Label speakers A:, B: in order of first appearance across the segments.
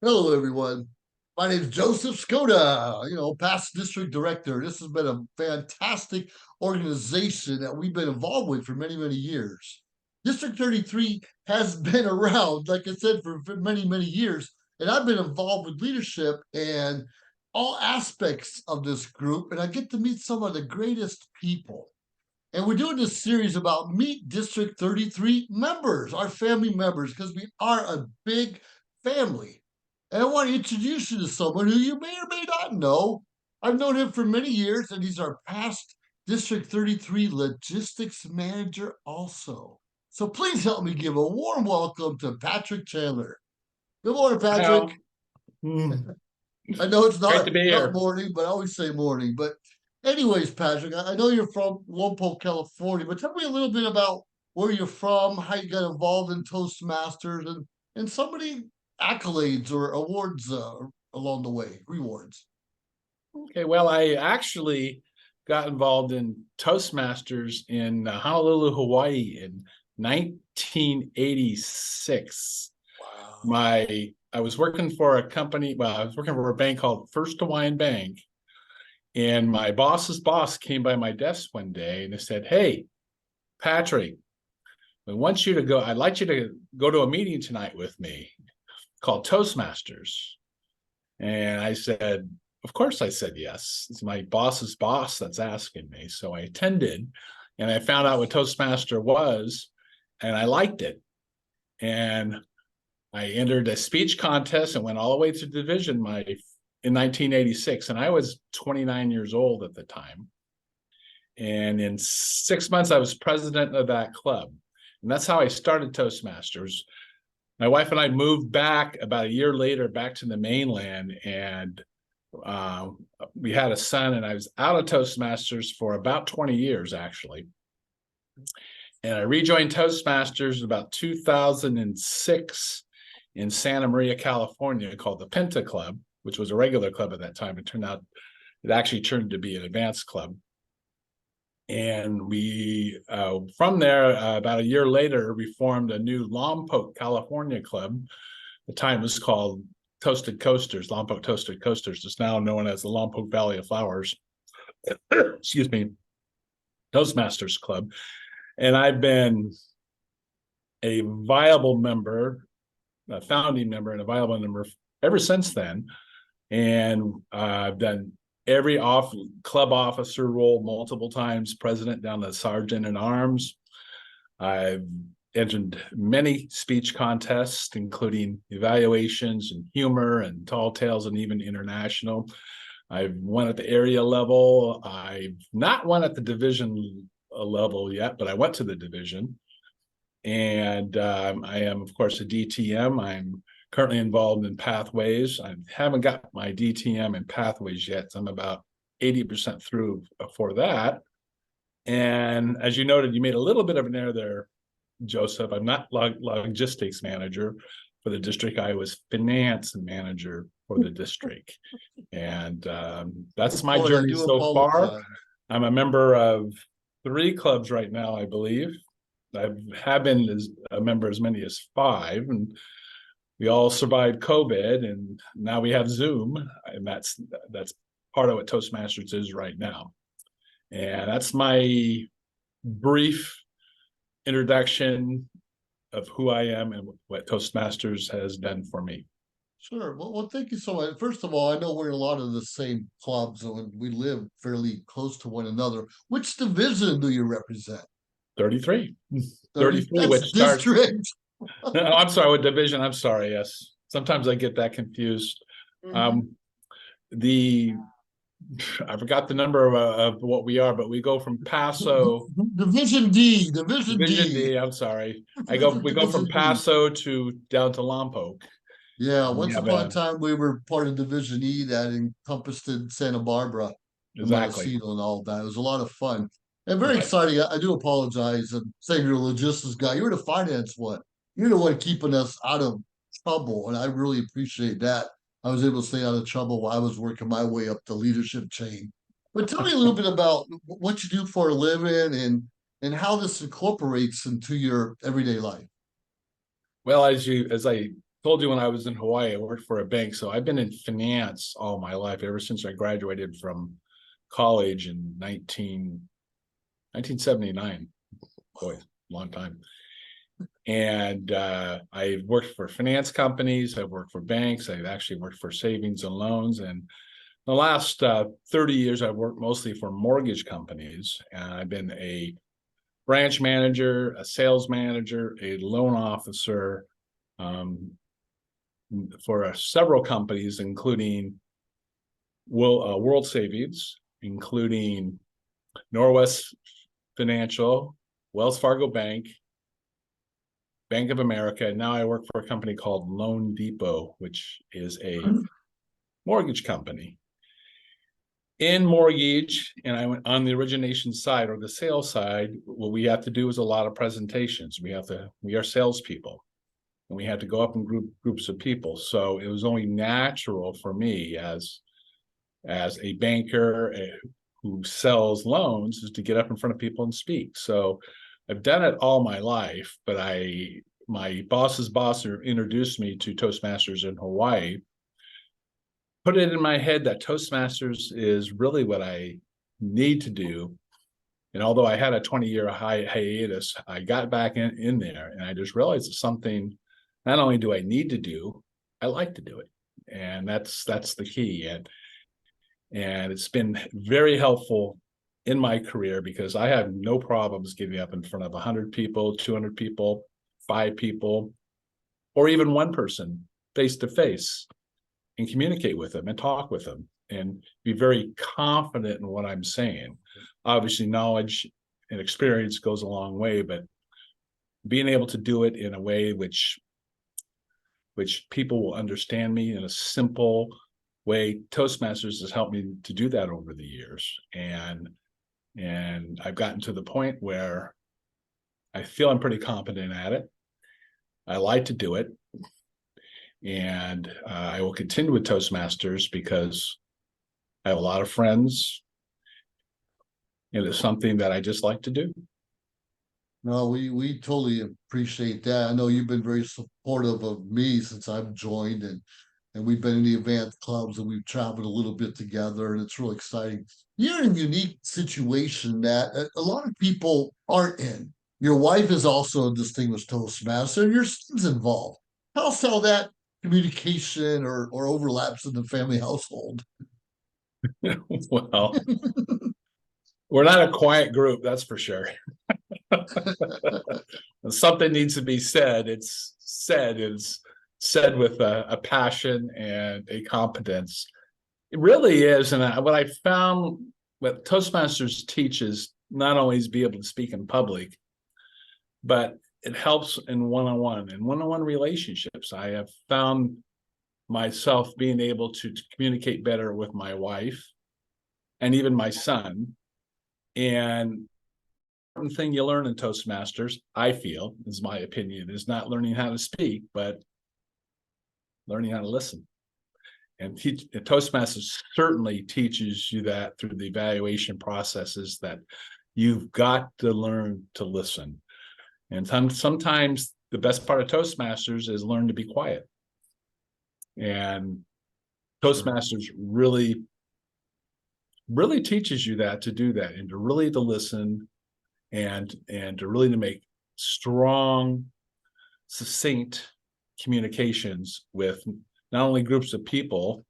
A: Hello, everyone. My name is Joseph Skoda, past district director. This has been a fantastic organization that we've been involved with for many, many years. District 33 has been around, like I said, for many, many years. And I've been involved with leadership and all aspects of this group. And I get to meet some of the greatest people. And we're doing this series about Meet District 33 members, our family members, because we are a big family. And I want to introduce you to someone who you may or may not know. I've known him for many years, and he's our past District 33 logistics manager also. So please help me give a warm welcome to Patrick Chandler. Good morning, Patrick. I know it's
B: Great to be
A: not
B: here.
A: morning, but I always say morning. But anyways, Patrick, I know you're from Lompoc, California, but tell me a little bit about where you're from, how you got involved in Toastmasters, and some of the accolades or awards along the way, rewards.
B: Okay, well, I actually got involved in Toastmasters in Honolulu, Hawaii in 1986.
A: Wow.
B: I was working for a company, well, I was working for a bank called First Hawaiian Bank, and my boss's boss came by my desk one day and they said, "Hey, Patrick, we want you to go, I'd like you to go to a meeting tonight with me called Toastmasters." And I said, of course I said yes. It's my boss's boss that's asking me. So I attended and I found out what Toastmaster was and I liked it. And I entered a speech contest and went all the way to division in 1986. And I was 29 years old at the time. And in 6 months, I was president of that club. And that's how I started Toastmasters. My wife and I moved back about a year later back to the mainland, and we had a son, and I was out of Toastmasters for about 20 years, actually. And I rejoined Toastmasters about 2006 in Santa Maria, California, called the Penta Club, which was a regular club at that time. It actually turned to be an advanced club. And we, from there, about a year later, we formed a new Lompoc, California club. The time was called Toasted Coasters, Lompoc Toasted Coasters. It's now known as the Lompoc Valley of Flowers. Excuse me, Toastmasters Club. And I've been a viable member, a founding member, and a viable member ever since then. And I've done every club officer role multiple times, president down to sergeant in arms. I've entered many speech contests, including evaluations and humor and tall tales and even international. I've won at the area level. I've not won at the division level yet, but I went to the division. And I am, of course, a DTM. I'm currently involved in pathways. I haven't got my DTM in pathways yet. So I'm about 80% through for that. And as you noted, you made a little bit of an error there, Joseph. I'm not logistics manager for the district. I was finance manager for the district. And that's my journey so far. I'm a member of 3 clubs right now, I believe. I have been a member as many as 5, and we all survived COVID, and now we have Zoom, and that's part of what Toastmasters is right now. And that's my brief introduction of who I am and what Toastmasters has done for me.
A: Sure. Well, thank you so much. First of all, I know we're in a lot of the same clubs and we live fairly close to one another. Which division do you represent?
B: 33. 33, which starts.
A: District.
B: No, I'm sorry, what division? I'm sorry. Yes. Sometimes I get that confused. I forgot the number of what we are, but we go from Paso.
A: Division D.
B: Division D. I'm sorry. We go from Paso to down to Lompoc.
A: Yeah, once upon a time we were part of Division E that encompassed in Santa Barbara,
B: exactly,
A: and all that. It was a lot of fun and very exciting. I do apologize. I'm saying you're a logistics guy. You're the finance one. You're the one keeping us out of trouble, and I really appreciate that. I was able to stay out of trouble while I was working my way up the leadership chain. But tell me a little bit about what you do for a living and how this incorporates into your everyday life.
B: Well, as I told you when I was in Hawaii, I worked for a bank. So I've been in finance all my life, ever since I graduated from college in 1979. Boy, long time. And I worked for finance companies. I've worked for banks. I've actually worked for savings and loans. And the last 30 years, I've worked mostly for mortgage companies. And I've been a branch manager, a sales manager, a loan officer, for several companies, including World Savings, including Norwest Financial, Wells Fargo Bank, Bank of America. And now I work for a company called Loan Depot, which is a mortgage company. In mortgage, and I went on the origination side or the sales side, what we have to do is a lot of presentations. We are salespeople, and we had to go up in groups of people. So it was only natural for me as a banker who sells loans is to get up in front of people and speak. So I've done it all my life, but my boss's boss introduced me to Toastmasters in Hawaii, put it in my head that Toastmasters is really what I need to do. And although I had a 20-year hiatus, I got back in there, and I just realized it's something not only do I need to do, I like to do it. And that's the key. And it's been very helpful in my career, because I have no problems getting up in front of 100 people, 200 people, 5 people, or even one person face to face, and communicate with them and talk with them and be very confident in what I'm saying. Obviously, knowledge and experience goes a long way, but being able to do it in a way which people will understand me in a simple way, Toastmasters has helped me to do that over the years. And I've gotten to the point where I feel I'm pretty competent at it. I like to do it. And I will continue with Toastmasters because I have a lot of friends, and it's something that I just like to do.
A: No, we totally appreciate that. I know you've been very supportive of me since I've joined, and we've been in the advanced clubs, and we've traveled a little bit together, and it's really exciting. You're in a unique situation that a lot of people aren't in. Your wife is also a distinguished Toastmaster, and your son's involved. Tell us how that communication or overlaps in the family household.
B: Well, we're not a quiet group, that's for sure. When something needs to be said, it's said with a passion and a competence. It really is. And what I found, what Toastmasters teaches, not only is be able to speak in public, but it helps in one-on-one relationships. I have found myself being able to communicate better with my wife and even my son. And one thing you learn in Toastmasters, I feel, is my opinion, is not learning how to speak, but learning how to listen. And Toastmasters certainly teaches you that through the evaluation processes, that you've got to learn to listen. And sometimes the best part of Toastmasters is learn to be quiet. And Toastmasters really teaches you that, to do that, and to really to listen, and to really to make strong, succinct communications with not only groups of people,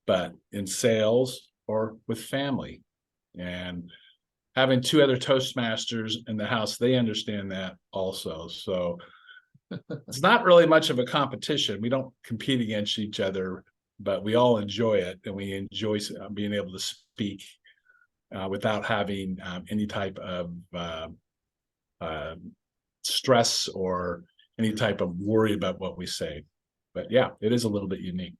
B: but in sales or with family. And having 2 other Toastmasters in the house, they understand that also. So it's not really much of a competition. We don't compete against each other, but we all enjoy it, and we enjoy being able to speak without having any type of stress or any type of worry about what we say. But yeah, it is a little bit unique.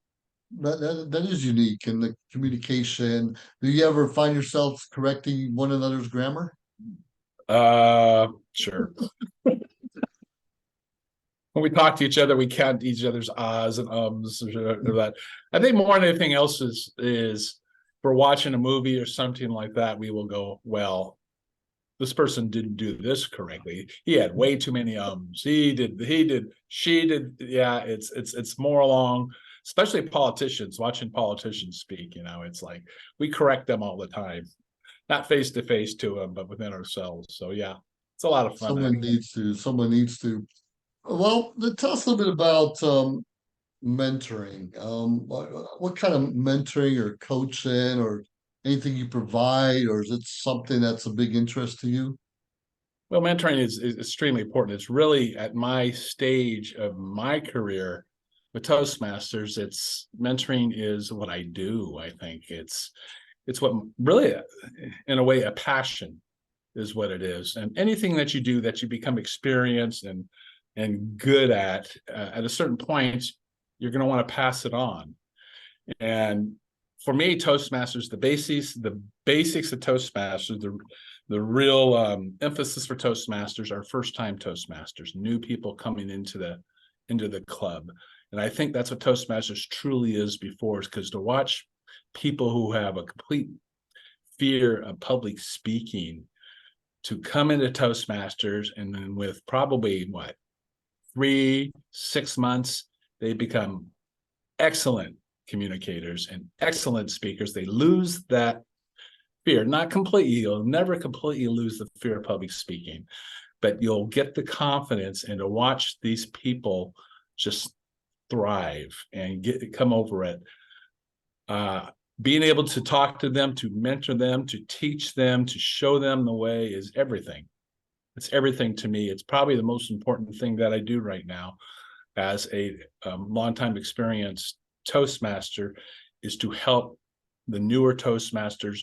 A: That is unique in the communication. Do you ever find yourself correcting one another's grammar?
B: Sure. When we talk to each other, we count each other's ahs and ums or that. I think more than anything else is if we're watching a movie or something like that, we will go, well, this person didn't do this correctly. He had way too many he did, she did. Yeah, it's more along, especially politicians, watching politicians speak, it's like we correct them all the time, not face to face to them, but within ourselves. So yeah, it's a lot of fun.
A: Someone needs to. Well, tell us a little bit about mentoring. What kind of mentoring or coaching or anything you provide, or is it something that's a big interest to you?
B: Well, mentoring is extremely important. It's really at my stage of my career with Toastmasters. It's mentoring is what I do. I think it's what really, in a way, a passion is what it is. And anything that you do that you become experienced and good at a certain point, you're going to want to pass it on. And for me, Toastmasters, the basics of Toastmasters, the real emphasis for Toastmasters are first-time Toastmasters, new people coming into the club. And I think that's what Toastmasters truly is before, is because to watch people who have a complete fear of public speaking to come into Toastmasters, and then with probably 3-6 months, they become excellent communicators and excellent speakers. They lose that fear, not completely. You'll never completely lose the fear of public speaking, but you'll get the confidence, and to watch these people just thrive and come over it. Being able to talk to them, to mentor them, to teach them, to show them the way is everything. It's everything to me. It's probably the most important thing that I do right now as a longtime experienced Toastmaster, is to help the newer Toastmasters,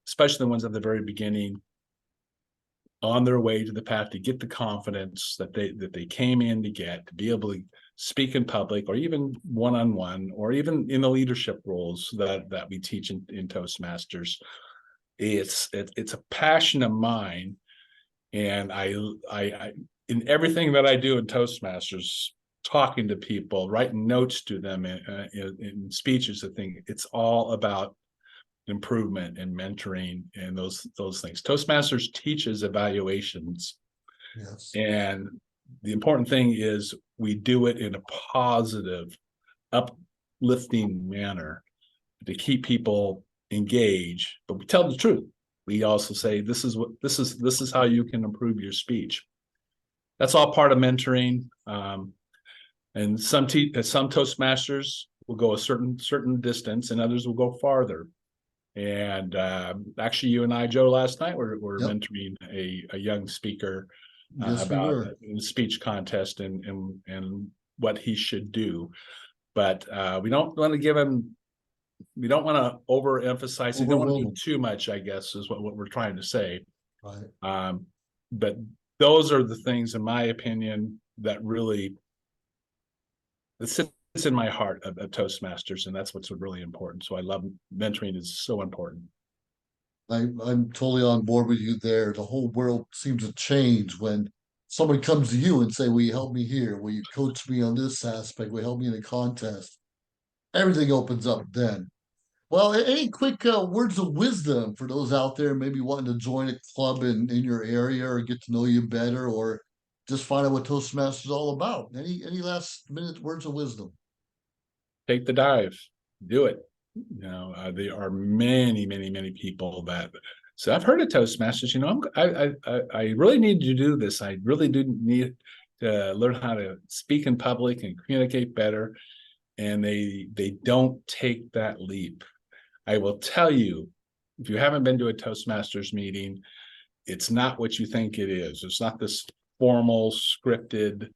B: especially the ones at the very beginning, on their way to the path to get the confidence that they came in to get, to be able to speak in public, or even one-on-one, or even in the leadership roles that we teach in Toastmasters. It's a passion of mine, and I in everything that I do in Toastmasters, talking to people, writing notes to them in speeches, I think it's all about improvement and mentoring and those things. Toastmasters teaches evaluations.
A: Yes.
B: And the important thing is we do it in a positive, uplifting manner to keep people engaged, but we tell the truth. We also say this is how you can improve your speech. That's all part of mentoring. And some Toastmasters will go a certain distance, and others will go farther. And actually, you and I, Joe, last night were
A: Yep.
B: mentoring a young speaker
A: Yes, we
B: about
A: were.
B: a speech contest and what he should do. But we don't want to give him. We don't want to overemphasize. We don't want to do too much, I guess, is what we're trying to say.
A: Right.
B: But those are the things, in my opinion, that really sits in my heart of Toastmasters, and that's what's really important. So I love mentoring; is so important.
A: I'm totally on board with you there. The whole world seems to change when someone comes to you and say, "Will you help me here? Will you coach me on this aspect? Will you help me in a contest?" Everything opens up then. Well, any quick words of wisdom for those out there maybe wanting to join a club in your area, or get to know you better, or just find out what Toastmasters is all about? Any last minute words of wisdom?
B: Take the dive, do it. There are many people that. So I've heard of Toastmasters. I really need to do this. I really do need to learn how to speak in public and communicate better. And they don't take that leap. I will tell you, if you haven't been to a Toastmasters meeting, it's not what you think it is. It's not this formal, scripted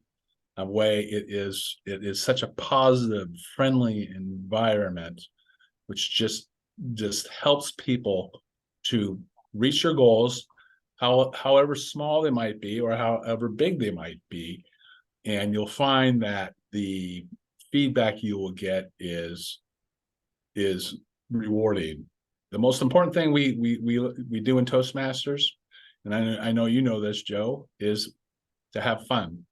B: way. It is such a positive, friendly environment, which just helps people to reach their goals, however small they might be or however big they might be. And you'll find that the feedback you will get is rewarding. The most important thing we do in Toastmasters, and I know you know this, Joe, is to have fun.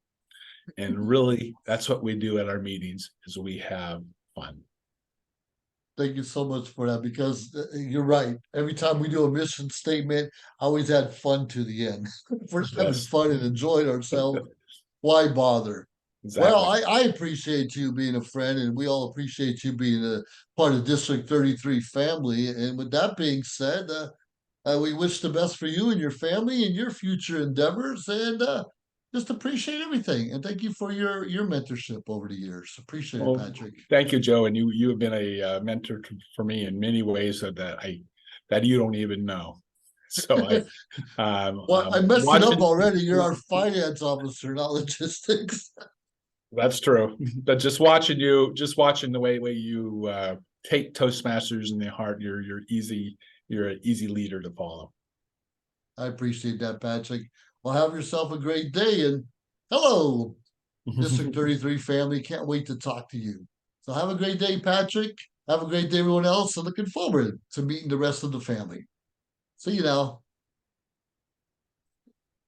B: And really, that's what we do at our meetings, is we have fun.
A: Thank you so much for that because you're right. Every time we do a mission statement, I always add fun to the end. If we're not having
B: Yes,
A: fun and enjoying ourselves, why bother? Well,
B: exactly.
A: I appreciate you being a friend, and we all appreciate you being a part of District 33 family. And with that being said, we wish the best for you and your family and your future endeavors, and just appreciate everything. And thank you for your mentorship over the years. Appreciate it,
B: Well,
A: Patrick.
B: thank you, Joe, and you have been a mentor for me in many ways that you don't even know. So
A: Well, I messed it up
B: watching.
A: already. You're our finance officer, not logistics.
B: That's true. But just watching the way you take Toastmasters in the heart, you're an easy leader to follow.
A: I appreciate that, Patrick. Well, have yourself a great day, and hello, District 33 family. Can't wait to talk to you. So have a great day, Patrick. Have a great day, everyone else. And looking forward to meeting the rest of the family. See you now.